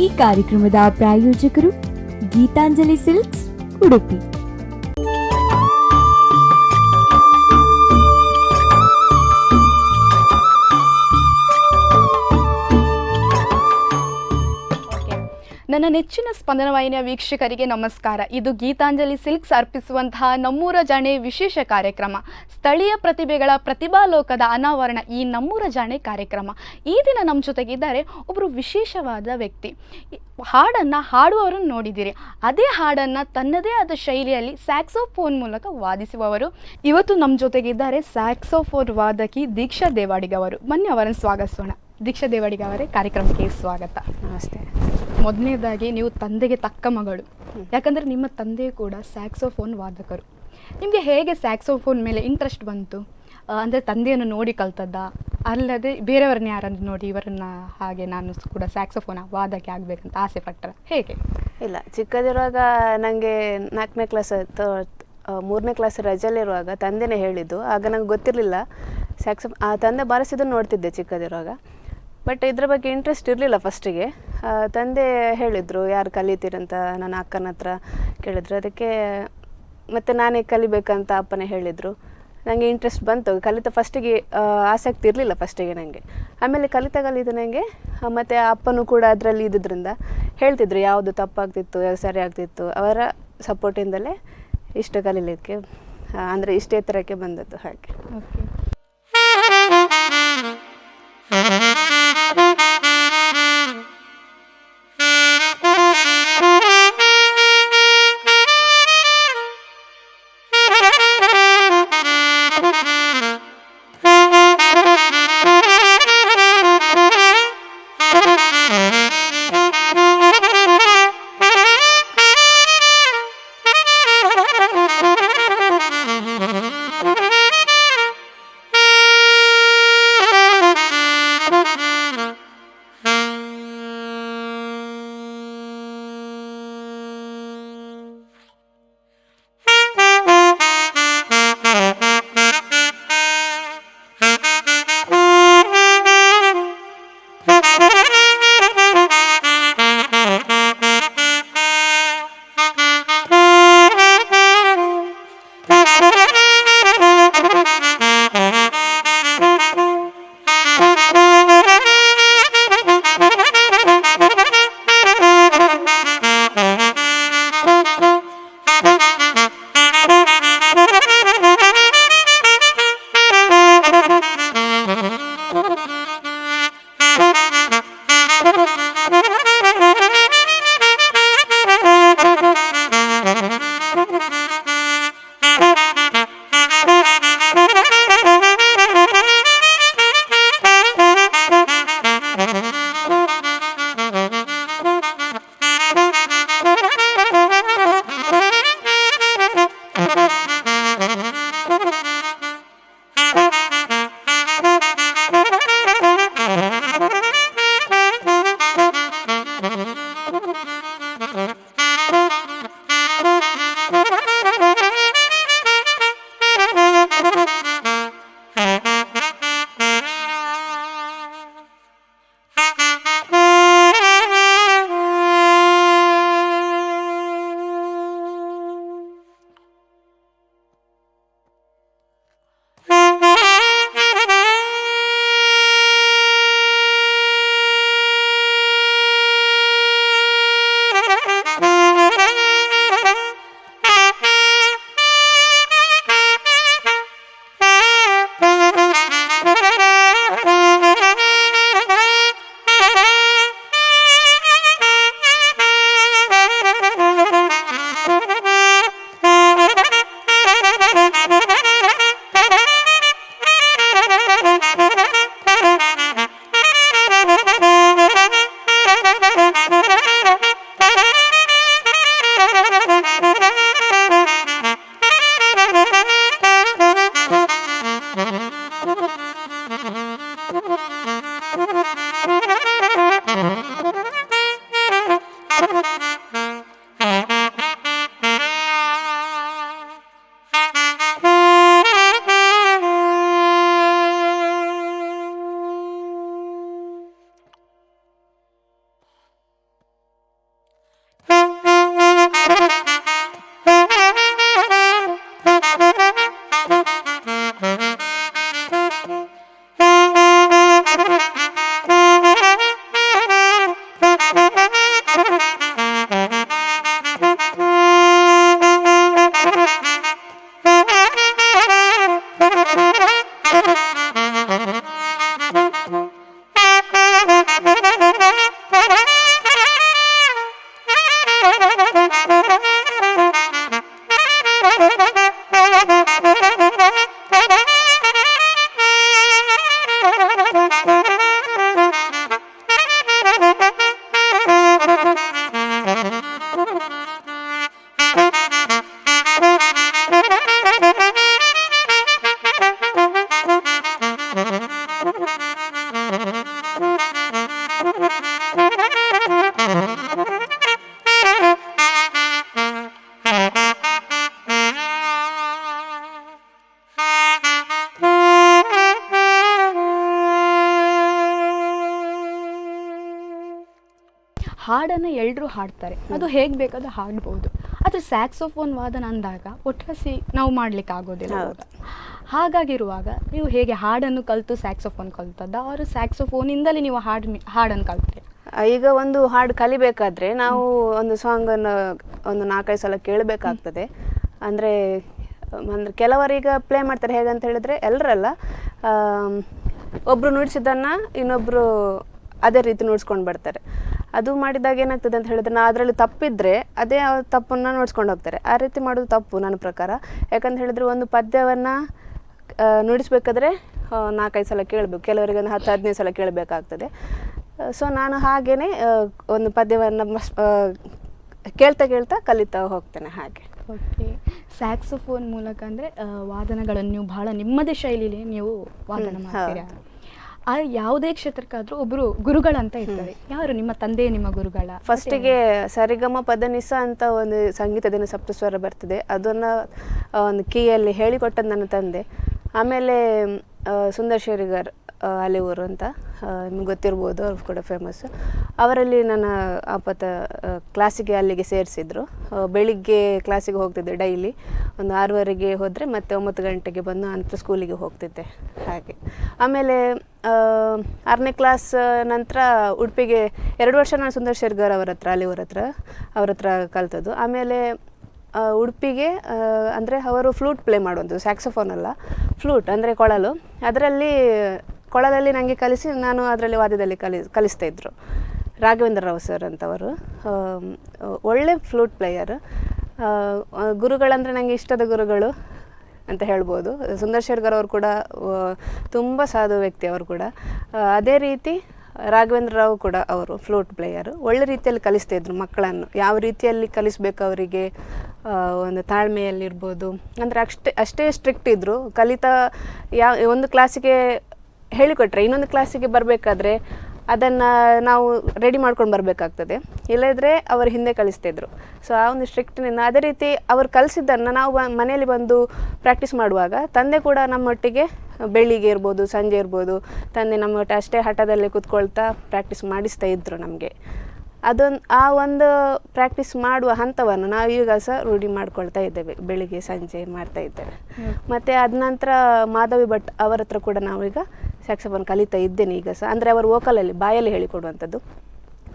ಈ ಕಾರ್ಯಕ್ರಮದ ಪ್ರಾಯೋಜಕರು ಗೀತಾಂಜಲಿ ಸಿಲ್ಕ್ಸ್ ಉಡುಪಿ. ನನ್ನ ನೆಚ್ಚಿನ ಸ್ಪಂದನ ವಾಹಿನಿಯ ವೀಕ್ಷಕರಿಗೆ ನಮಸ್ಕಾರ. ಇದು ಗೀತಾಂಜಲಿ ಸಿಲ್ಕ್ಸ್ ಅರ್ಪಿಸುವಂತಹ ನಮ್ಮೂರ ಜಾಣೆ ವಿಶೇಷ ಕಾರ್ಯಕ್ರಮ. ಸ್ಥಳೀಯ ಪ್ರತಿಭೆಗಳ ಪ್ರತಿಭಾಲೋಕದ ಅನಾವರಣ ಈ ನಮ್ಮೂರ ಜಾಣೆ ಕಾರ್ಯಕ್ರಮ. ಈ ದಿನ ನಮ್ಮ ಜೊತೆಗಿದ್ದಾರೆ ಒಬ್ಬರು ವಿಶೇಷವಾದ ವ್ಯಕ್ತಿ. ಹಾಡನ್ನು ಹಾಡುವವರನ್ನು ನೋಡಿದ್ದೀರಿ, ಅದೇ ಹಾಡನ್ನು ತನ್ನದೇ ಆದ ಶೈಲಿಯಲ್ಲಿ ಸ್ಯಾಕ್ಸೋಫೋನ್ ಮೂಲಕ ವಾದಿಸುವವರು. ಇವತ್ತು ನಮ್ಮ ಜೊತೆಗಿದ್ದಾರೆ ಸ್ಯಾಕ್ಸೋಫೋನ್ ವಾದಕಿ ದೀಕ್ಷಾ ದೇವಾಡಿಗ ಅವರು. ಬನ್ನಿ ಅವರನ್ನು ಸ್ವಾಗತಿಸೋಣ. ದೀಕ್ಷಾ ದೇವಾಡಿಗ ಅವರೇ, ಕಾರ್ಯಕ್ರಮಕ್ಕೆ ಸ್ವಾಗತ. ನಮಸ್ತೆ. ಮೊದಲನೇದಾಗಿ ನೀವು ತಂದೆಗೆ ತಕ್ಕ ಮಗಳು, ಯಾಕಂದರೆ ನಿಮ್ಮ ತಂದೆ ಕೂಡ ಸ್ಯಾಕ್ಸೋಫೋನ್ ವಾದಕರು. ನಿಮಗೆ ಹೇಗೆ ಸ್ಯಾಕ್ಸೋಫೋನ್ ಮೇಲೆ ಇಂಟ್ರೆಸ್ಟ್ ಬಂತು? ಅಂದರೆ ತಂದೆಯನ್ನು ನೋಡಿ ಕಲ್ತದ್ದ, ಅಲ್ಲದೆ ಬೇರೆಯವ್ರನ್ನ ಯಾರನ್ನು ನೋಡಿ ಇವರನ್ನು ಹಾಗೆ ನಾನು ಕೂಡ ಸ್ಯಾಕ್ಸೋಫೋನ್ ವಾದಕ್ಕೆ ಆಗಬೇಕಂತ ಆಸೆ ಪಟ್ಟರ ಹೇಗೆ? ಇಲ್ಲ, ಚಿಕ್ಕದಿರುವಾಗ ನನಗೆ 4ನೇ ಕ್ಲಾಸ್ 3ನೇ ಕ್ಲಾಸ್ ರಜೆಯಲ್ಲಿರುವಾಗ ತಂದೆನೇ ಹೇಳಿದ್ದು. ಆಗ ನಂಗೆ ಗೊತ್ತಿರಲಿಲ್ಲ ತಂದೆ ಬಾರಿಸಿದ್ದನ್ನು ನೋಡ್ತಿದ್ದೆ ಚಿಕ್ಕದಿರುವಾಗ. ಬಟ್ ಇದ್ರ ಬಗ್ಗೆ ಇಂಟ್ರೆಸ್ಟ್ ಇರಲಿಲ್ಲ ಫಸ್ಟಿಗೆ. ತಂದೆ ಹೇಳಿದರು, ಯಾರು ಕಲಿತೀರಂತ ನನ್ನ ಅಕ್ಕನ ಹತ್ರ ಕೇಳಿದ್ರು. ಅದಕ್ಕೆ ಮತ್ತು ನಾನೇ ಕಲಿಬೇಕಂತ ಅಪ್ಪನೇ ಹೇಳಿದರು. ನನಗೆ ಇಂಟ್ರೆಸ್ಟ್ ಬಂತು. ಕಲಿತ ಫಸ್ಟಿಗೆ ಆಸಕ್ತಿ ಇರಲಿಲ್ಲ ಫಸ್ಟಿಗೆ ನನಗೆ. ಆಮೇಲೆ ಕಲಿತ ನನಗೆ ಮತ್ತು ಅಪ್ಪನೂ ಕೂಡ ಅದರಲ್ಲಿ ಇದ್ದಿದ್ದರಿಂದ ಹೇಳ್ತಿದ್ರು ಯಾವುದು ತಪ್ಪಾಗ್ತಿತ್ತು, ಯಾವುದು ಸರಿ ಆಗ್ತಿತ್ತು. ಅವರ ಸಪೋರ್ಟಿಂದಲೇ ಇಷ್ಟು ಕಲೀಲಿಕ್ಕೆ ಅಂದರೆ ಇಷ್ಟೇ ಥರಕ್ಕೆ ಬಂದದ್ದು. ಹಾಗೆ ಹಾಡನ್ನು ಎಲ್ಲರೂ ಹಾಡ್ತಾರೆ, ಅದು ಹೇಗೆ ಬೇಕಾದ್ರೂ ಹಾಡ್ಬೋದು. ಆದರೆ ಸ್ಯಾಕ್ಸೋಫೋನ್ ವಾದನ ಅಂದಾಗ ಒಟ್ಟಿಸಿ ನಾವು ಮಾಡ್ಲಿಕ್ಕೆ ಆಗೋದಿಲ್ಲ. ಹಾಗಾಗಿರುವಾಗ ನೀವು ಹೇಗೆ ಹಾಡನ್ನು ಕಲಿತು ಸ್ಯಾಕ್ಸೋಫೋನ್ ಕಲ್ತದ್ದ, ಅವರು ಸ್ಯಾಕ್ಸೋಫೋನಿಂದಲೇ ನೀವು ಹಾಡನ್ನು ಕಲ್ತ್ರಿ? ಈಗ ಒಂದು ಹಾಡು ಕಲಿಬೇಕಾದ್ರೆ ನಾವು ಒಂದು ಸಾಂಗನ್ನು ಒಂದು 4-5 ಸಲ ಕೇಳಬೇಕಾಗ್ತದೆ. ಅಂದರೆ ಕೆಲವರೀಗ ಪ್ಲೇ ಮಾಡ್ತಾರೆ ಹೇಗಂತ ಹೇಳಿದ್ರೆ, ಎಲ್ಲರಲ್ಲ, ಒಬ್ಬರು ನುಡಿಸಿದ್ದನ್ನು ಇನ್ನೊಬ್ಬರು ಅದೇ ರೀತಿ ನುಡಿಸ್ಕೊಂಡು ಬರ್ತಾರೆ. ಅದು ಮಾಡಿದಾಗ ಏನಾಗ್ತದೆ ಅಂತ ಹೇಳಿದ್ರೆ, ನಾ ಅದರಲ್ಲಿ ತಪ್ಪಿದ್ರೆ ಅದೇ ತಪ್ಪನ್ನು ನೋಡ್ಸ್ಕೊಂಡು ಹೋಗ್ತಾರೆ. ಆ ರೀತಿ ಮಾಡೋದು ತಪ್ಪು ನನ್ನ ಪ್ರಕಾರ. ಯಾಕಂತ ಹೇಳಿದ್ರೆ ಒಂದು ಪದ್ಯವನ್ನು ನುಡಿಸ್ಬೇಕಾದ್ರೆ 4-5 ಸಲ ಕೇಳಬೇಕು, ಕೆಲವರಿಗೆ ಒಂದು 10-15 ಸಲ ಕೇಳಬೇಕಾಗ್ತದೆ. ಸೊ ನಾನು ಹಾಗೇ ಒಂದು ಪದ್ಯವನ್ನು ಕೇಳ್ತಾ ಕೇಳ್ತಾ ಕಲಿತಾ ಹೋಗ್ತೇನೆ ಹಾಗೆ. ಓಕೆ, ಸ್ಯಾಕ್ಸೋಫೋನ್ ಮೂಲಕ ಅಂದರೆ ವಾದನಗಳನ್ನು ನೀವು ಬಹಳ ನಿಮ್ಮದೇ ಶೈಲಿಲಿ ನೀವು ವಾದನ ಮಾಡ್ತೀರಾ. ಆ ಯಾವುದೇ ಕ್ಷೇತ್ರಕ್ಕಾದರೂ ಒಬ್ಬರು ಗುರುಗಳಂತ ಇರ್ತಾರೆ. ಯಾರು ನಿಮ್ಮ ತಂದೆ, ನಿಮ್ಮ ಗುರುಗಳ? ಫಸ್ಟಿಗೆ ಸರಿಗಮ ಪದನಿಸ ಅಂತ ಒಂದು ಸಂಗೀತದಿಂದ ಸಪ್ತಸ್ವರ ಬರ್ತದೆ, ಅದನ್ನು ಒಂದು ಕೀಯಲ್ಲಿ ಹೇಳಿಕೊಟ್ಟದ್ದು ನನ್ನ ತಂದೆ. ಆಮೇಲೆ ಸುಂದರ್ ಶೇರಿಗಾರ್ ಅಲಿಯೂರು ಅಂತ ನಿಮ್ಗೆ ಗೊತ್ತಿರ್ಬೋದು, ಅವ್ರು ಕೂಡ ಫೇಮಸ್. ಅವರಲ್ಲಿ ನನ್ನ ಆಪತ್ತ ಕ್ಲಾಸಿಗೆ ಅಲ್ಲಿಗೆ ಸೇರಿಸಿದ್ರು. ಬೆಳಿಗ್ಗೆ ಕ್ಲಾಸಿಗೆ ಹೋಗ್ತಿದ್ದೆ ಡೈಲಿ, ಒಂದು 6:30ಗೆ ಹೋದರೆ ಮತ್ತೆ 9 ಗಂಟೆಗೆ ಬಂದು ಅಂತ ಸ್ಕೂಲಿಗೆ ಹೋಗ್ತಿದ್ದೆ ಹಾಗೆ. ಆಮೇಲೆ 6ನೇ ಕ್ಲಾಸ್ ನಂತರ ಉಡುಪಿಗೆ 2 ವರ್ಷ ನಾನು ಸುಂದರ್ ಶೇರ್ಗಾರ್ ಅವರ ಹತ್ರ, ಅಲಿಯೂರ ಹತ್ರ ಕಲ್ತದ್ದು. ಆಮೇಲೆ ಉಡುಪಿಗೆ ಅಂದರೆ ಅವರು ಫ್ಲೂಟ್ ಪ್ಲೇ ಮಾಡುವಂಥದ್ದು, ಸ್ಯಾಕ್ಸೋಫೋನ್ ಅಲ್ಲ, ಫ್ಲೂಟ್ ಅಂದರೆ ಕೊಳಲು. ಕೊಳಲಲ್ಲಿ ನನಗೆ ಕಲಿಸಿ, ನಾನು ಅದರಲ್ಲಿ ವಾದ್ಯದಲ್ಲಿ ಕಲಿಸ್ತಾ ಇದ್ದರು. ರಾಘವೇಂದ್ರ ರಾವ್ ಸರ್ ಅಂತವರು ಒಳ್ಳೆ ಫ್ಲೂಟ್ ಪ್ಲೇಯರ್. ಗುರುಗಳಂದರೆ ನನಗೆ ಇಷ್ಟದ ಗುರುಗಳು ಅಂತ ಹೇಳ್ಬೋದು. ಸುಂದರ್ ಶೇರ್ಗಾರ್ ಅವರು ಕೂಡ ತುಂಬ ಸಾಧು ವ್ಯಕ್ತಿ, ಅವರು ಕೂಡ ಅದೇ ರೀತಿ. ರಾಘವೇಂದ್ರ ರಾವ್ ಕೂಡ ಅವರು ಫ್ಲೂಟ್ ಪ್ಲೇಯರು, ಒಳ್ಳೆ ರೀತಿಯಲ್ಲಿ ಕಲಿಸ್ತಾ ಇದ್ರು ಮಕ್ಕಳನ್ನು. ಯಾವ ರೀತಿಯಲ್ಲಿ ಕಲಿಸ್ಬೇಕು ಅವರಿಗೆ, ಒಂದು ತಾಳ್ಮೆಯಲ್ಲಿರ್ಬೋದು. ಅಂದರೆ ಅಷ್ಟೇ ಸ್ಟ್ರಿಕ್ಟ್ ಇದ್ದರು. ಒಂದು ಕ್ಲಾಸಿಗೆ ಹೇಳಿಕೊಟ್ರೆ ಇನ್ನೊಂದು ಕ್ಲಾಸಿಗೆ ಬರಬೇಕಾದ್ರೆ ಅದನ್ನು ನಾವು ರೆಡಿ ಮಾಡ್ಕೊಂಡು ಬರಬೇಕಾಗ್ತದೆ, ಇಲ್ಲದ್ರೆ ಅವರು ಹಿಂದೆ ಕಲಿಸ್ತಿದ್ರು. ಸೊ ಆ ಒಂದು ಸ್ಟ್ರಿಕ್ಟ್ನಿಂದ ಅದೇ ರೀತಿ ಅವರು ಕಲಿಸಿದ್ದನ್ನು ನಾವು ಮನೆಯಲ್ಲಿ ಬಂದು ಪ್ರಾಕ್ಟೀಸ್ ಮಾಡುವಾಗ ತಂದೆ ಕೂಡ ನಮ್ಮೊಟ್ಟಿಗೆ ಬೆಳಿಗ್ಗೆ ಇರ್ಬೋದು, ಸಂಜೆ ಇರ್ಬೋದು, ತಂದೆ ನಮ್ಮೊಟ್ಟಿಗೆ ಅಷ್ಟೇ ಹಠದಲ್ಲಿ ಕೂತ್ಕೊಳ್ತಾ ಪ್ರಾಕ್ಟೀಸ್ ಮಾಡಿಸ್ತಾ ಇದ್ದರು ನಮಗೆ. ಆ ಒಂದು ಪ್ರಾಕ್ಟೀಸ್ ಮಾಡುವ ಹಂತವನ್ನು ನಾವು ಈಗ ಸಹ ರೂಢಿ ಮಾಡ್ಕೊಳ್ತಾ ಇದ್ದೇವೆ, ಬೆಳಿಗ್ಗೆ ಸಂಜೆ ಮಾಡ್ತಾ ಇದ್ದೇವೆ. ಮತ್ತು ಅದ ನಂತರ ಮಾಧವಿ ಭಟ್ ಅವರ ಹತ್ರ ಕೂಡ ನಾವೀಗ ಸ್ಯಾಕ್ಸೋಫೋನ್ ಕಲಿತಾ ಇದ್ದೇನೆ ಈಗ ಸಹ. ಅಂದರೆ ಅವರು ವೋಕಲಲ್ಲಿ ಬಾಯಲ್ಲಿ ಹೇಳಿಕೊಡುವಂಥದ್ದು,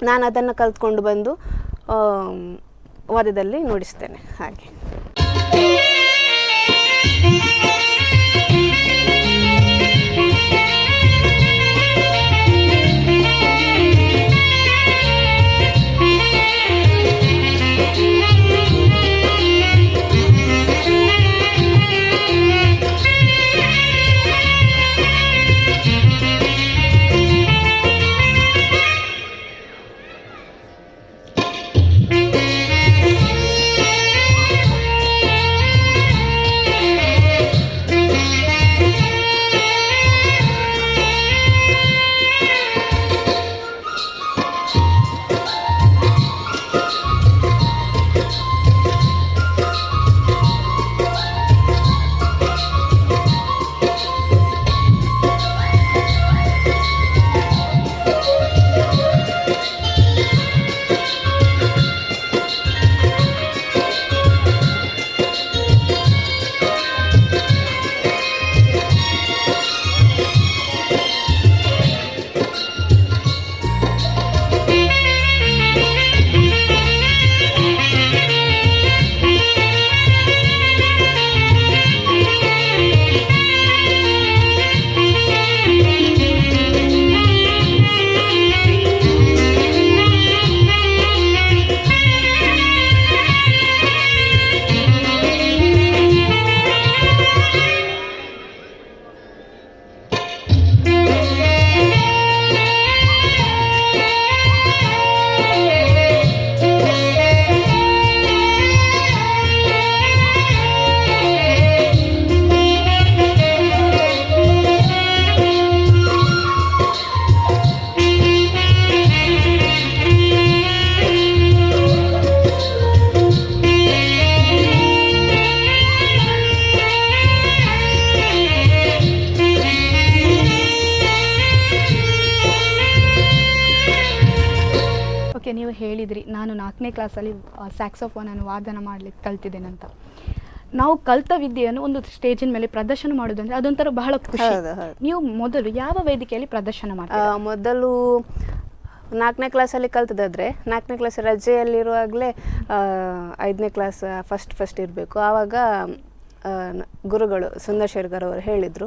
ನಾನು ಅದನ್ನು ಕಲ್ತ್ಕೊಂಡು ಬಂದು ವಾದ್ಯದಲ್ಲಿ ನುಡಿಸ್ತೇನೆ ಹಾಗೆ. ಓಕೆ, ನೀವು ಹೇಳಿದ್ರಿ ನಾನು 4ನೇ ಕ್ಲಾಸಲ್ಲಿ ಸ್ಯಾಕ್ಸೋಫೋನನ್ನು ವಾದನ ಮಾಡಲಿಕ್ಕೆ ಕಲ್ತಿದ್ದೇನಂತ. ನಾವು ಕಲ್ತ ವಿದ್ಯೆಯನ್ನು ಒಂದು ಸ್ಟೇಜಿನ ಮೇಲೆ ಪ್ರದರ್ಶನ ಮಾಡೋದಂದ್ರೆ ಅದೊಂಥರ ಬಹಳ ಖುಷಿ. ನೀವು ಮೊದಲು ಯಾವ ವೇದಿಕೆಯಲ್ಲಿ ಪ್ರದರ್ಶನ ಮಾಡ್ತೀರಾ? ಮೊದಲು 4ನೇ ಕ್ಲಾಸಲ್ಲಿ ಕಲ್ತದಾದರೆ 4ನೇ ಕ್ಲಾಸ್ ರಜೆಯಲ್ಲಿರುವಾಗಲೇ 5ನೇ ಕ್ಲಾಸ್ ಫಸ್ಟ್ ಇರಬೇಕು. ಆವಾಗ ಗುರುಗಳು ಸುಂದರ್ ಶೇರ್ಗರ್ ಅವರು ಹೇಳಿದರು,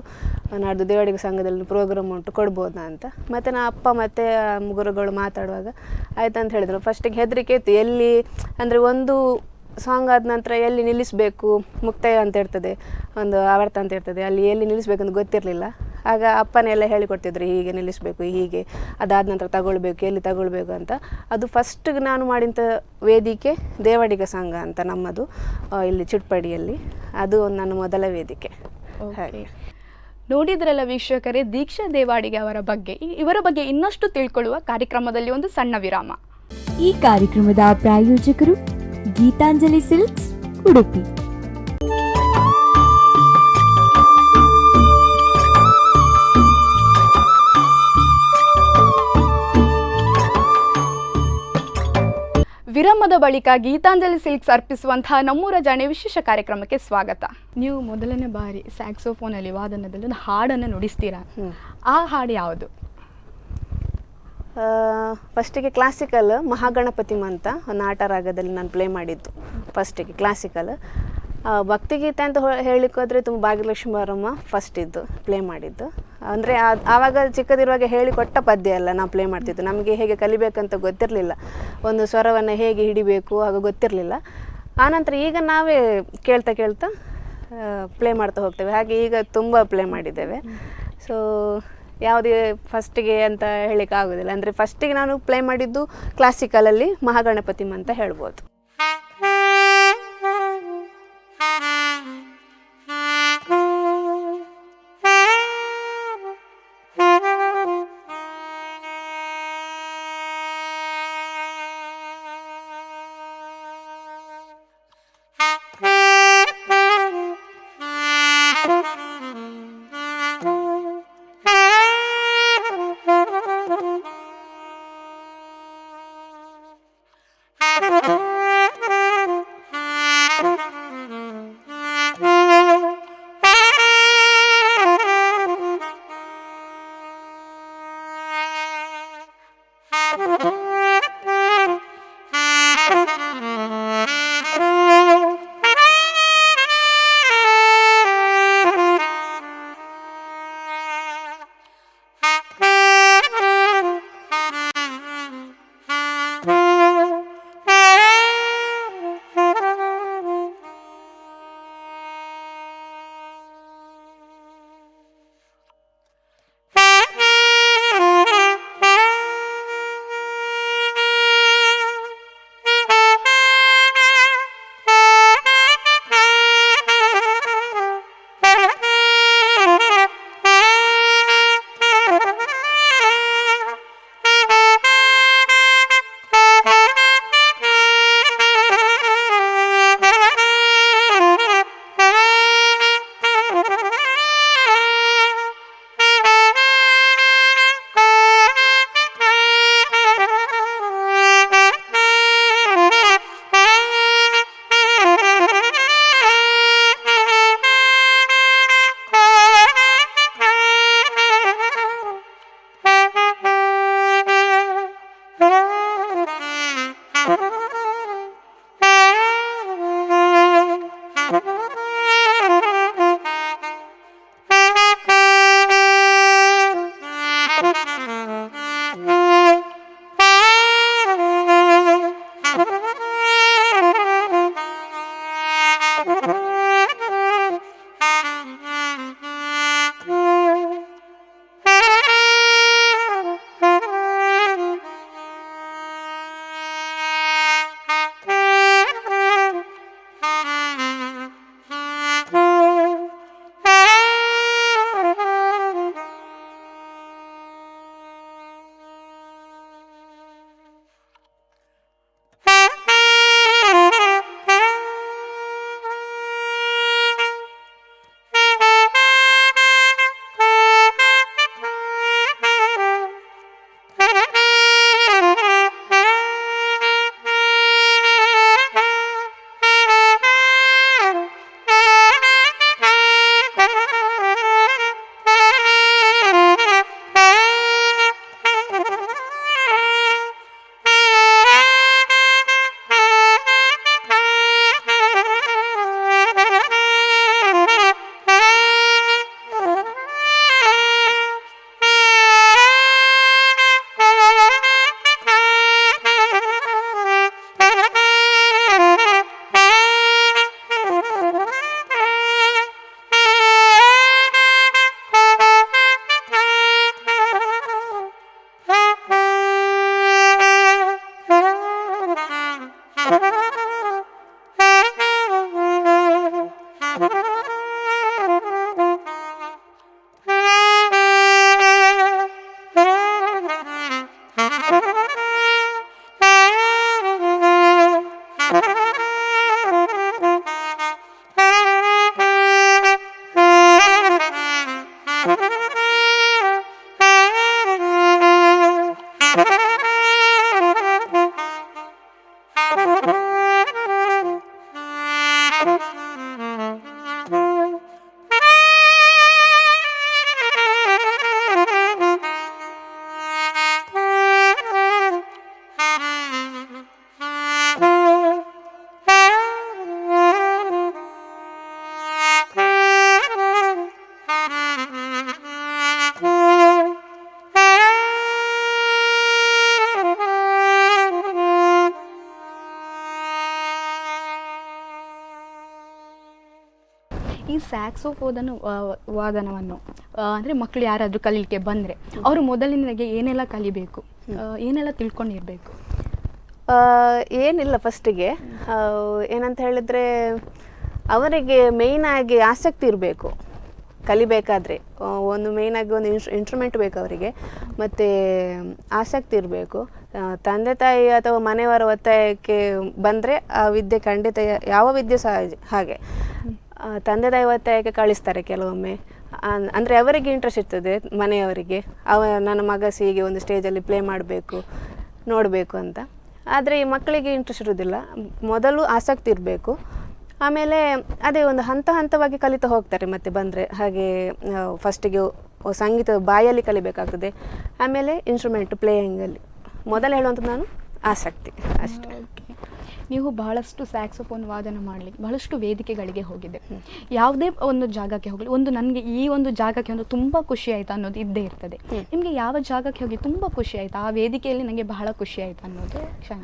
ನಾಡ್ದು ದೇವಾಡಿಗ ಸಂಘದಲ್ಲಿ ಪ್ರೋಗ್ರಾಮ್ ಉಂಟು, ಕೊಡ್ಬೋದಾ ಅಂತ. ಮತ್ತು ನಾ ಅಪ್ಪ ಮತ್ತು ಗುರುಗಳು ಮಾತಾಡುವಾಗ ಆಯ್ತು ಅಂತ ಹೇಳಿದರು. ಫಸ್ಟಿಗೆ ಹೆದರಿಕೆ ಇತ್ತು, ಎಲ್ಲಿ ಅಂದರೆ ಒಂದು ಸಾಂಗ್ ಆದ ನಂತರ ಎಲ್ಲಿ ನಿಲ್ಲಿಸಬೇಕು, ಮುಕ್ತಾಯ ಅಂತ ಇರ್ತದೆ, ಒಂದು ಆವರ್ತ ಅಂತ ಇರ್ತದೆ, ಅಲ್ಲಿ ಎಲ್ಲಿ ನಿಲ್ಲಿಸ್ಬೇಕಂತ ಗೊತ್ತಿರಲಿಲ್ಲ. ಆಗ ಅಪ್ಪನೆಲ್ಲ ಹೇಳಿಕೊಡ್ತಿದ್ರು, ಹೀಗೆ ನಿಲ್ಲಿಸಬೇಕು, ಹೀಗೆ ಅದಾದ ನಂತರ ತಗೊಳ್ಬೇಕು, ಎಲ್ಲಿ ತಗೊಳ್ಬೇಕು ಅಂತ. ಅದು ಫಸ್ಟಿಗೆ ನಾನು ಮಾಡಿದಂಥ ವೇದಿಕೆ ದೇವಾಡಿಗ ಸಂಘ ಅಂತ ನಮ್ಮದು ಇಲ್ಲಿ ಚಿಟ್ಪಡಿಯಲ್ಲಿ. ಅದು ನನ್ನ ಮೊದಲ ವೇದಿಕೆ. ಹಾಗೆ ನೋಡಿದ್ರಲ್ಲ ವೀಕ್ಷಕರೇ, ದೀಕ್ಷಾ ದೇವಾಡಿಗ ಅವರ ಬಗ್ಗೆ, ಇವರ ಬಗ್ಗೆ ಇನ್ನಷ್ಟು ತಿಳ್ಕೊಳ್ಳುವ ಕಾರ್ಯಕ್ರಮದಲ್ಲಿ ಒಂದು ಸಣ್ಣ ವಿರಾಮ. ಈ ಕಾರ್ಯಕ್ರಮದ ಪ್ರಾಯೋಜಕರು ಗೀತಾಂಜಲಿ ಸಿಲ್ಕ್ಸ್, ಉಡುಪಿ. ವಿರಾಮದ ಬಳಿಕ ಗೀತಾಂಜಲಿ ಸಿಲ್ಕ್ಸ್ ಅರ್ಪಿಸುವಂತಹ ನಮ್ಮೂರ ಜಾಣೆ ವಿಶೇಷ ಕಾರ್ಯಕ್ರಮಕ್ಕೆ ಸ್ವಾಗತ. ನೀವು ಮೊದಲನೇ ಬಾರಿ ಸ್ಯಾಕ್ಸೋಫೋನಲ್ಲಿ ವಾದನದಲ್ಲಿ ಒಂದು ಹಾಡನ್ನು ನುಡಿಸ್ತೀರಾ, ಆ ಹಾಡು ಯಾವುದು? ಫಸ್ಟಿಗೆ ಕ್ಲಾಸಿಕಲ್ ಮಹಾಗಣಪತಿ ಅಂತ ಒಂದು ಆಟ ರಾಗದಲ್ಲಿ ನಾನು ಪ್ಲೇ ಮಾಡಿದ್ದು. ಫಸ್ಟಿಗೆ ಕ್ಲಾಸಿಕಲ್. ಭಕ್ತಿಗೀತೆ ಅಂತ ಹೇಳಲಿಕ್ಕೆ ಹೋದರೆ ತುಂಬ ಭಾಗ್ಯಲಕ್ಷ್ಮಿ ಬಾರಮ್ಮ ಫಸ್ಟ್ ಇದ್ದು ಪ್ಲೇ ಮಾಡಿದ್ದು. ಅಂದರೆ ಆವಾಗ ಚಿಕ್ಕದಿರುವಾಗ ಹೇಳಿಕೊಟ್ಟ ಪದ್ಯ ಎಲ್ಲ ನಾವು ಪ್ಲೇ ಮಾಡ್ತಿದ್ದು. ನಮಗೆ ಹೇಗೆ ಕಲಿಬೇಕಂತ ಗೊತ್ತಿರಲಿಲ್ಲ, ಒಂದು ಸ್ವರವನ್ನು ಹೇಗೆ ಹಿಡಿಬೇಕು ಆಗ ಗೊತ್ತಿರಲಿಲ್ಲ. ಆನಂತರ ಈಗ ನಾವೇ ಕೇಳ್ತಾ ಪ್ಲೇ ಮಾಡ್ತಾ ಹೋಗ್ತೇವೆ. ಹಾಗೆ ಈಗ ತುಂಬ ಪ್ಲೇ ಮಾಡಿದ್ದೇವೆ. ಸೊ ಯಾವುದೇ ಫಸ್ಟಿಗೆ ಅಂತ ಹೇಳಲಿಕ್ಕೆ ಆಗೋದಿಲ್ಲ. ಅಂದರೆ ಫಸ್ಟಿಗೆ ನಾನು ಪ್ಲೇ ಮಾಡಿದ್ದು ಕ್ಲಾಸಿಕಲಲ್ಲಿ ಮಹಾಗಣಪತಿ ಅಂತ ಹೇಳ್ಬೋದು. ಈ ಸ್ಯಾಕ್ಸೋಫೋನನ್ನು ವಾದನವನ್ನು ಅಂದರೆ ಮಕ್ಕಳು ಯಾರಾದರೂ ಕಲೀಲಿಕ್ಕೆ ಬಂದರೆ ಅವರು ಮೊದಲಿನಗೆ ಏನೆಲ್ಲ ಕಲಿಬೇಕು, ಏನೆಲ್ಲ ತಿಳ್ಕೊಂಡಿರಬೇಕು? ಏನಿಲ್ಲ, ಫಸ್ಟಿಗೆ ಏನಂತ ಹೇಳಿದರೆ ಅವರಿಗೆ ಮೇಯ್ನಾಗಿ ಆಸಕ್ತಿ ಇರಬೇಕು ಕಲಿಬೇಕಾದ್ರೆ. ಒಂದು ಮೇಯ್ನಾಗಿ ಒಂದು ಇನ್ಸ್ಟ್ರೂಮೆಂಟ್ ಬೇಕು ಅವರಿಗೆ, ಮತ್ತು ಆಸಕ್ತಿ ಇರಬೇಕು. ತಂದೆ ತಾಯಿ ಅಥವಾ ಮನೆಯವರ ಒತ್ತಾಯಕ್ಕೆ ಬಂದರೆ ಆ ವಿದ್ಯೆ ಖಂಡಿತ, ಯಾವ ವಿದ್ಯೆ ಸಹ ಹಾಗೆ ತಂದೆ ತಾಯಿ ಒತ್ತಾಯಕ್ಕೆ ಕಳಿಸ್ತಾರೆ ಕೆಲವೊಮ್ಮೆ. ಅಂದರೆ ಅವರಿಗೆ ಇಂಟ್ರೆಸ್ಟ್ ಇರ್ತದೆ ಮನೆಯವರಿಗೆ, ನನ್ನ ಮಗ ಹೀಗೆ ಒಂದು ಸ್ಟೇಜಲ್ಲಿ ಪ್ಲೇ ಮಾಡಬೇಕು, ನೋಡಬೇಕು ಅಂತ. ಆದರೆ ಈ ಮಕ್ಕಳಿಗೆ ಇಂಟ್ರೆಸ್ಟ್ ಇರೋದಿಲ್ಲ. ಮೊದಲು ಆಸಕ್ತಿ ಇರಬೇಕು, ಆಮೇಲೆ ಅದೇ ಒಂದು ಹಂತ ಹಂತವಾಗಿ ಕಲಿತಾ ಹೋಗ್ತಾರೆ. ಮತ್ತೆ ಬಂದರೆ ಹಾಗೆ ಫಸ್ಟಿಗೆ ಸಂಗೀತ ಬಾಯಲ್ಲಿ ಕಲಿಬೇಕಾಗ್ತದೆ, ಆಮೇಲೆ ಇನ್ಸ್ಟ್ರೂಮೆಂಟ್ ಪ್ಲೇಯಿಂಗಲ್ಲಿ. ಮೊದಲು ಹೇಳುವಂಥದ್ದು ನಾನು ಆಸಕ್ತಿ ಅಷ್ಟೇ. ನೀವು ಬಹಳಷ್ಟು ಸ್ಯಾಕ್ಸೋಫೋನ್ ವಾದನ ಮಾಡಲಿಕ್ಕೆ ಬಹಳಷ್ಟು ವೇದಿಕೆಗಳಿಗೆ ಹೋಗಿದೆ. ಯಾವುದೇ ಒಂದು ಜಾಗಕ್ಕೆ ಹೋಗಲಿ, ಒಂದು ನನಗೆ ಈ ಒಂದು ಜಾಗಕ್ಕೆ ಒಂದು ತುಂಬ ಖುಷಿ ಆಯಿತು ಅನ್ನೋದು ಇದ್ದೇ ಇರ್ತದೆ. ನಿಮಗೆ ಯಾವ ಜಾಗಕ್ಕೆ ಹೋಗಿ ತುಂಬ ಖುಷಿ ಆಯಿತು, ಆ ವೇದಿಕೆಯಲ್ಲಿ ನನಗೆ ಬಹಳ ಖುಷಿ ಆಯಿತು ಅನ್ನೋದು ಕ್ಷಣ?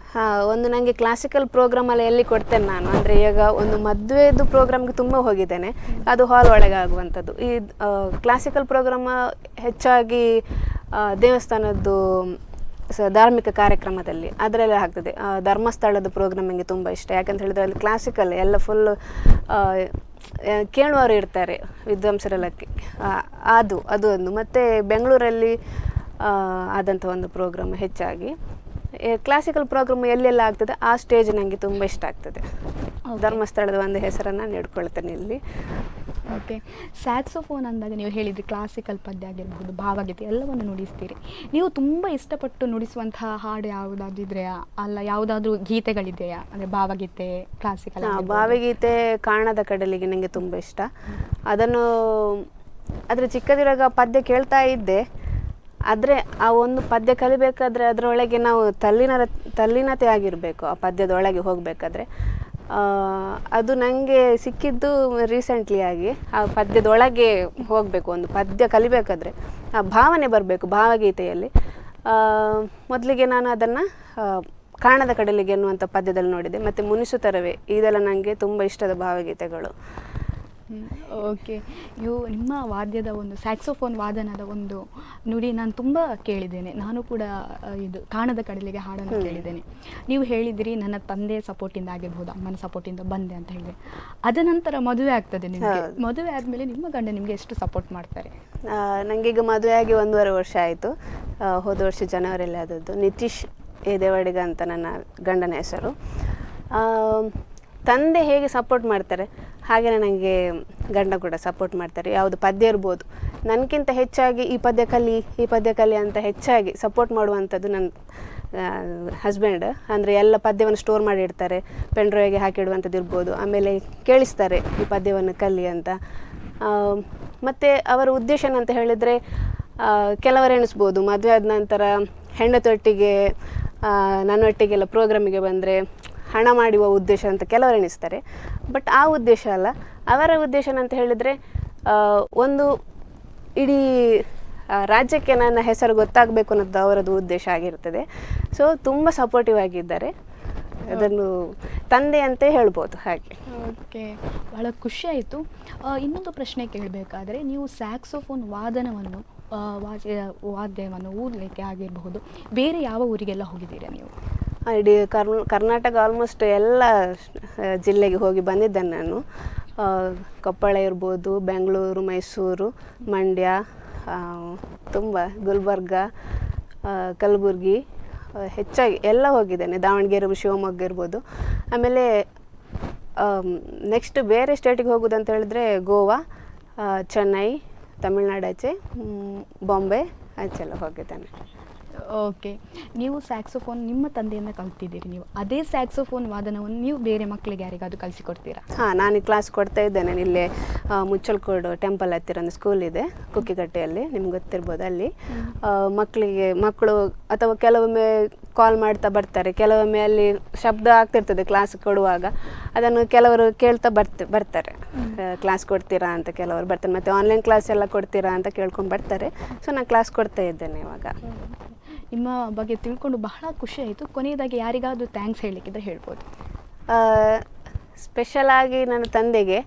ಒಂದು ನನಗೆ ಕ್ಲಾಸಿಕಲ್ ಪ್ರೋಗ್ರಾಮಲ್ಲಿ ಎಲ್ಲಿ ಕೊಡ್ತೇನೆ ನಾನು, ಅಂದರೆ ಈಗ ಒಂದು ಮದುವೆದು ಪ್ರೋಗ್ರಾಮ್ಗೆ ತುಂಬ ಹೋಗಿದ್ದೇನೆ, ಅದು ಹಾಲ್ ಒಳಗೆ ಆಗುವಂಥದ್ದು. ಈ ಕ್ಲಾಸಿಕಲ್ ಪ್ರೋಗ್ರಾಮ ಹೆಚ್ಚಾಗಿ ದೇವಸ್ಥಾನದ್ದು ಧಾರ್ಮಿಕ ಕಾರ್ಯಕ್ರಮದಲ್ಲಿ ಅದರಲ್ಲೇ ಆಗ್ತದೆ. ಧರ್ಮಸ್ಥಳದ ಪ್ರೋಗ್ರಾಮ್ ನನಗೆ ತುಂಬ ಇಷ್ಟ, ಯಾಕಂತ ಹೇಳಿದ್ರೆ ಅಲ್ಲಿ ಕ್ಲಾಸಿಕಲ್ ಎಲ್ಲ ಫುಲ್ ಕೇಳುವವರು ಇರ್ತಾರೆ, ವಿದ್ವಾಂಸರೆಲ್ಲ. ಅದು ಒಂದು ಮತ್ತು ಬೆಂಗಳೂರಲ್ಲಿ ಆದಂಥ ಒಂದು ಪ್ರೋಗ್ರಾಮ್ ಹೆಚ್ಚಾಗಿ ಕ್ಲಾಸಿಕಲ್ ಪ್ರೋಗ್ರಾಮ್ ಎಲ್ಲೆಲ್ಲ ಆಗ್ತದೆ ಆ ಸ್ಟೇಜ್ ನನಗೆ ತುಂಬ ಇಷ್ಟ ಆಗ್ತದೆ. ಧರ್ಮಸ್ಥಳದ ಒಂದು ಹೆಸರನ್ನು ನೀಡ್ಕೊಳ್ತೇನೆ ಇಲ್ಲಿ. ಓಕೆ, ಸ್ಯಾಕ್ಸೋಫೋನ್ ಅಂದಾಗ ನೀವು ಹೇಳಿದ್ರಿ ಕ್ಲಾಸಿಕಲ್ ಪದ್ಯ ಆಗಿರಬಹುದು, ಭಾವಗೀತೆ ಎಲ್ಲವನ್ನು ನುಡಿಸ್ತೀರಿ. ನೀವು ತುಂಬ ಇಷ್ಟಪಟ್ಟು ನುಡಿಸುವಂತಹ ಹಾಡು ಯಾವುದಾದ್ರೂ ಇದೆಯಾ, ಅಲ್ಲ ಯಾವುದಾದ್ರೂ ಗೀತೆಗಳಿದೆಯಾ? ಅಂದರೆ ಭಾವಗೀತೆ, ಕ್ಲಾಸಿಕಲ್. ಭಾವಗೀತೆ ಕಾಣದ ಕಡಲಿಗೆ ನನಗೆ ತುಂಬ ಇಷ್ಟ. ಅದನ್ನು ಆದರೆ ಚಿಕ್ಕದಿರುವಾಗ ಪದ್ಯ ಕೇಳ್ತಾ ಇದ್ದೆ. ಆದರೆ ಆ ಒಂದು ಪದ್ಯ ಕಲಿಬೇಕಾದ್ರೆ ಅದರೊಳಗೆ ನಾವು ತಲ್ಲೀನತೆ ಆಗಿರಬೇಕು, ಆ ಪದ್ಯದೊಳಗೆ ಹೋಗಬೇಕಾದ್ರೆ. ಅದು ನನಗೆ ಸಿಕ್ಕಿದ್ದು ರೀಸೆಂಟ್ಲಿ ಆಗಿ. ಆ ಪದ್ಯದೊಳಗೆ ಹೋಗಬೇಕು, ಒಂದು ಪದ್ಯ ಕಲಿಬೇಕಾದ್ರೆ ಆ ಭಾವನೆ ಬರಬೇಕು ಭಾವಗೀತೆಯಲ್ಲಿ. ಮೊದಲಿಗೆ ನಾನು ಅದನ್ನು ಕಾಣದ ಕಡಲಿಗೆ ಎನ್ನುವಂಥ ಪದ್ಯದಲ್ಲಿ ನೋಡಿದೆ, ಮತ್ತು ಮುನಿಸುತ್ತರವೇ, ಇದೆಲ್ಲ ನನಗೆ ತುಂಬ ಇಷ್ಟದ ಭಾವಗೀತೆಗಳು. ಓಕೆ, ನಿಮ್ಮ ವಾದ್ಯದ ಒಂದು ಸ್ಯಾಕ್ಸೋಫೋನ್ ವಾದನದ ಒಂದು ನುಡಿ ನಾನು ತುಂಬ ಕೇಳಿದ್ದೇನೆ. ನಾನು ಕೂಡ ಇದು ಕಾಣದ ಕಡಲಿಗೆ ಹಾಡನ್ನು ಕೇಳಿದ್ದೇನೆ. ನೀವು ಹೇಳಿದಿರಿ ನನ್ನ ತಂದೆ ಸಪೋರ್ಟಿಂದ ಆಗಿರ್ಬೋದು, ಅಮ್ಮನ ಸಪೋರ್ಟಿಂದ ಬಂದೆ ಅಂತ ಹೇಳಿದೆ. ಅದ ನಂತರ ಮದುವೆ ಆಗ್ತದೆ ನಿಮಗೆ. ಮದುವೆ ಆದಮೇಲೆ ನಿಮ್ಮ ಗಂಡ ನಿಮಗೆ ಎಷ್ಟು ಸಪೋರ್ಟ್ ಮಾಡ್ತಾರೆ? ನನಗೀಗ ಮದುವೆ ಆಗಿ 1.5 ವರ್ಷ ಆಯಿತು. ಹೋದ ವರ್ಷ ಜನವರಿಯಲ್ಲಿ ಆದದ್ದು. ನಿತೀಶ್ ದೇವಡಿಗ ಅಂತ ನನ್ನ ಗಂಡನ ಹೆಸರು. ತಂದೆ ಹೇಗೆ ಸಪೋರ್ಟ್ ಮಾಡ್ತಾರೆ ಹಾಗೆಯೇ ನನಗೆ ಗಂಡ ಕೂಡ ಸಪೋರ್ಟ್ ಮಾಡ್ತಾರೆ. ಯಾವುದು ಪದ್ಯ ಇರ್ಬೋದು, ನನಗಿಂತ ಹೆಚ್ಚಾಗಿ ಈ ಪದ್ಯ ಕಲಿ ಅಂತ ಹೆಚ್ಚಾಗಿ ಸಪೋರ್ಟ್ ಮಾಡುವಂಥದ್ದು ನನ್ನ ಹಸ್ಬೆಂಡ್. ಅಂದರೆ ಎಲ್ಲ ಪದ್ಯವನ್ನು ಸ್ಟೋರ್ ಮಾಡಿ ಇಡ್ತಾರೆ, ಪೆನ್ ಡ್ರೈವ್ಗೆ ಹಾಕಿಡುವಂಥದ್ದು ಇರ್ಬೋದು. ಆಮೇಲೆ ಕೇಳಿಸ್ತಾರೆ ಈ ಪದ್ಯವನ್ನು ಕಲಿ ಅಂತ. ಮತ್ತು ಅವರ ಉದ್ದೇಶ ಏನಂತ ಹೇಳಿದರೆ, ಕೆಲವರು ಎಣಿಸ್ಬೋದು ಮದುವೆ ಆದ ನಂತರ ಹೆಣ್ಣತೊಟ್ಟಿಗೆ ನನ್ನೊಟ್ಟಿಗೆಲ್ಲ ಪ್ರೋಗ್ರಾಮಿಗೆ ಬಂದರೆ ಹಣ ಮಾಡುವ ಉದ್ದೇಶ ಅಂತ ಕೆಲವರು ಎಣಿಸ್ತಾರೆ. ಬಟ್ ಆ ಉದ್ದೇಶ ಅಲ್ಲ. ಅವರ ಉದ್ದೇಶ ಏನಂತ ಹೇಳಿದರೆ, ಒಂದು ಇಡೀ ರಾಜ್ಯಕ್ಕೆ ನನ್ನ ಹೆಸರು ಗೊತ್ತಾಗಬೇಕು ಅನ್ನೋದು ಅವರದ್ದು ಉದ್ದೇಶ ಆಗಿರ್ತದೆ. ಸೊ ತುಂಬ ಸಪೋರ್ಟಿವ್ ಆಗಿದ್ದಾರೆ, ಅದನ್ನು ತಂದೆ ಅಂತ ಹೇಳ್ಬೋದು ಹಾಗೆ. ಓಕೆ, ಭಾಳ ಖುಷಿ ಆಯಿತು. ಇನ್ನೊಂದು ಪ್ರಶ್ನೆ ಕೇಳಬೇಕಾದ್ರೆ, ನೀವು ಸ್ಯಾಕ್ಸೋಫೋನ್ ವಾದನವನ್ನು ವಾದ್ಯವನ್ನು ಊದಲಿಕ್ಕೆ ಆಗಿರಬಹುದು, ಬೇರೆ ಯಾವ ಊರಿಗೆಲ್ಲ ಹೋಗಿದ್ದೀರಾ ನೀವು? ಇಡೀ ಕರ್ನಾಟಕ ಆಲ್ಮೋಸ್ಟ್ ಎಲ್ಲ ಜಿಲ್ಲೆಗೆ ಹೋಗಿ ಬಂದಿದ್ದೇನೆ ನಾನು. ಕೊಪ್ಪಳ ಇರ್ಬೋದು, ಬೆಂಗಳೂರು, ಮೈಸೂರು, ಮಂಡ್ಯ, ತುಂಬ ಗುಲ್ಬರ್ಗ, ಕಲಬುರ್ಗಿ, ಹೆಚ್ಚಾಗಿ ಎಲ್ಲ ಹೋಗಿದ್ದೇನೆ. ದಾವಣಗೆರೆ, ಶಿವಮೊಗ್ಗ ಇರ್ಬೋದು. ಆಮೇಲೆ ನೆಕ್ಸ್ಟ್ ಬೇರೆ ಸ್ಟೇಟಿಗೆ ಹೋಗೋದಂತ ಹೇಳಿದ್ರೆ ಗೋವಾ, ಚೆನ್ನೈ, ತಮಿಳ್ನಾಡು ಆಚೆ, ಬಾಂಬೆ ಆಚೆಲ್ಲ ಹೋಗಿದ್ದೇನೆ. ಓಕೆ, ನೀವು ಸ್ಯಾಕ್ಸೋಫೋನ್ ನಿಮ್ಮ ತಂದೆಯಿಂದ ಕಲ್ತಿದ್ದೀರಿ, ನೀವು ಅದೇ ಸ್ಯಾಕ್ಸೋಫೋನ್ ವಾದನವನ್ನು ನೀವು ಬೇರೆ ಮಕ್ಕಳಿಗೆ ಯಾರಿಗಾದ್ರೂ ಕಲಿಸಿಕೊಡ್ತೀರಾ? ಹಾಂ, ನಾನು ಕ್ಲಾಸ್ ಕೊಡ್ತಾ ಇದ್ದೇನೆ. ಇಲ್ಲೇ ಮುಚ್ಚಲ್ಕೋಡು ಟೆಂಪಲ್ ಹತ್ತಿರ ಒಂದು ಸ್ಕೂಲ್ ಇದೆ, ಕುಕ್ಕಿಗಟ್ಟೆಯಲ್ಲಿ, ನಿಮ್ಗೆ ಗೊತ್ತಿರ್ಬೋದು. ಅಲ್ಲಿ ಮಕ್ಕಳು ಅಥವಾ ಕೆಲವೊಮ್ಮೆ ಕಾಲ್ ಮಾಡ್ತಾ ಬರ್ತಾರೆ, ಕೆಲವೊಮ್ಮೆ ಅಲ್ಲಿ ಶಬ್ದ ಆಗ್ತಿರ್ತದೆ ಕ್ಲಾಸ್ ಕೊಡುವಾಗ, ಅದನ್ನು ಕೆಲವರು ಕೇಳ್ತಾ ಬರ್ತಾರೆ ಕ್ಲಾಸ್ ಕೊಡ್ತೀರಾ ಅಂತ ಕೆಲವರು ಬರ್ತಾರೆ, ಮತ್ತು ಆನ್ಲೈನ್ ಕ್ಲಾಸ್ ಎಲ್ಲ ಕೊಡ್ತೀರಾ ಅಂತ ಕೇಳ್ಕೊಂಡು ಬರ್ತಾರೆ. ಸೊ ನಾನು ಕ್ಲಾಸ್ ಕೊಡ್ತಾ ಇದ್ದೇನೆ ಇವಾಗ. ನಿಮ್ಮ ಬಗ್ಗೆ ತಿಳ್ಕೊಂಡು ಬಹಳ ಖುಷಿ ಆಯಿತು. ಕೊನೆಯದಾಗಿ ಯಾರಿಗಾದ್ರೂ ಥ್ಯಾಂಕ್ಸ್ ಹೇಳಲಿಕ್ಕಿದ್ರೆ ಹೇಳ್ಬೋದು. ಸ್ಪೆಷಲ್ ಆಗಿ ನನ್ನ ತಂದೆಗೆ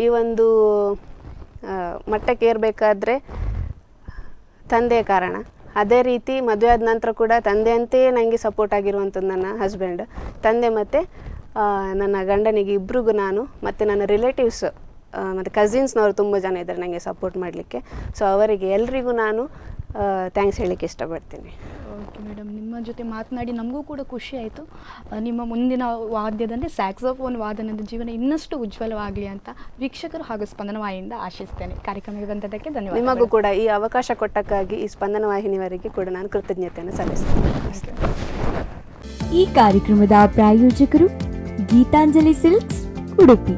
ಈ ಒಂದು ಮಟ್ಟಕ್ಕೆ ಏರಬೇಕಾದ್ರೆ ತಂದೆಯ ಕಾರಣ. ಅದೇ ರೀತಿ ಮದುವೆ ಆದ ನಂತರ ಕೂಡ ತಂದೆಯಂತೆಯೇ ನನಗೆ ಸಪೋರ್ಟ್ ಆಗಿರುವಂಥದ್ದು ನನ್ನ ಹಸ್ಬೆಂಡ್. ತಂದೆ ಮತ್ತು ನನ್ನ ಗಂಡನಿಗೆ ಇಬ್ಬರಿಗೂ ನಾನು ಮತ್ತು ನನ್ನ ರಿಲೇಟಿವ್ಸ್ ಮತ್ತು ಕಸಿನ್ಸ್ನವರು ತುಂಬ ಜನ ಇದ್ದಾರೆ ನನಗೆ ಸಪೋರ್ಟ್ ಮಾಡಲಿಕ್ಕೆ. ಸೊ ಅವರಿಗೆ ಎಲ್ರಿಗೂ ನಾನು ಥ್ಯಾಂಕ್ಸ್ ಹೇಳಲಿಕ್ಕೆ ಇಷ್ಟಪಡ್ತೀನಿ. ಓಕೆ ಮೇಡಮ್, ನಿಮ್ಮ ಜೊತೆ ಮಾತನಾಡಿ ನಮಗೂ ಕೂಡ ಖುಷಿ ಆಯಿತು. ನಿಮ್ಮ ಮುಂದಿನ ವಾದ್ಯದಂದರೆ ಸ್ಯಾಕ್ಸೋಫೋನ್ ವಾದನದ ಜೀವನ ಇನ್ನಷ್ಟು ಉಜ್ವಲವಾಗಲಿ ಅಂತ ವೀಕ್ಷಕರು ಹಾಗೂ ಸ್ಪಂದನ ವಾಹಿನಿಯಿಂದ ಆಶಿಸ್ತೇನೆ. ಕಾರ್ಯಕ್ರಮಕ್ಕೆ ಬಂದದ್ದಕ್ಕೆ ಧನ್ಯವಾದ. ನಿಮಗೂ ಕೂಡ ಈ ಅವಕಾಶ ಕೊಟ್ಟಕ್ಕಾಗಿ ಈ ಸ್ಪಂದನ ವಾಹಿನಿಯವರಿಗೆ ಕೂಡ ನಾನು ಕೃತಜ್ಞತೆಯನ್ನು ಸಲ್ಲಿಸ್ತೇನೆ. ಈ ಕಾರ್ಯಕ್ರಮದ ಪ್ರಾಯೋಜಕರು ಗೀತಾಂಜಲಿ ಸಿಲ್ಕ್ಸ್, ಉಡುಪಿ.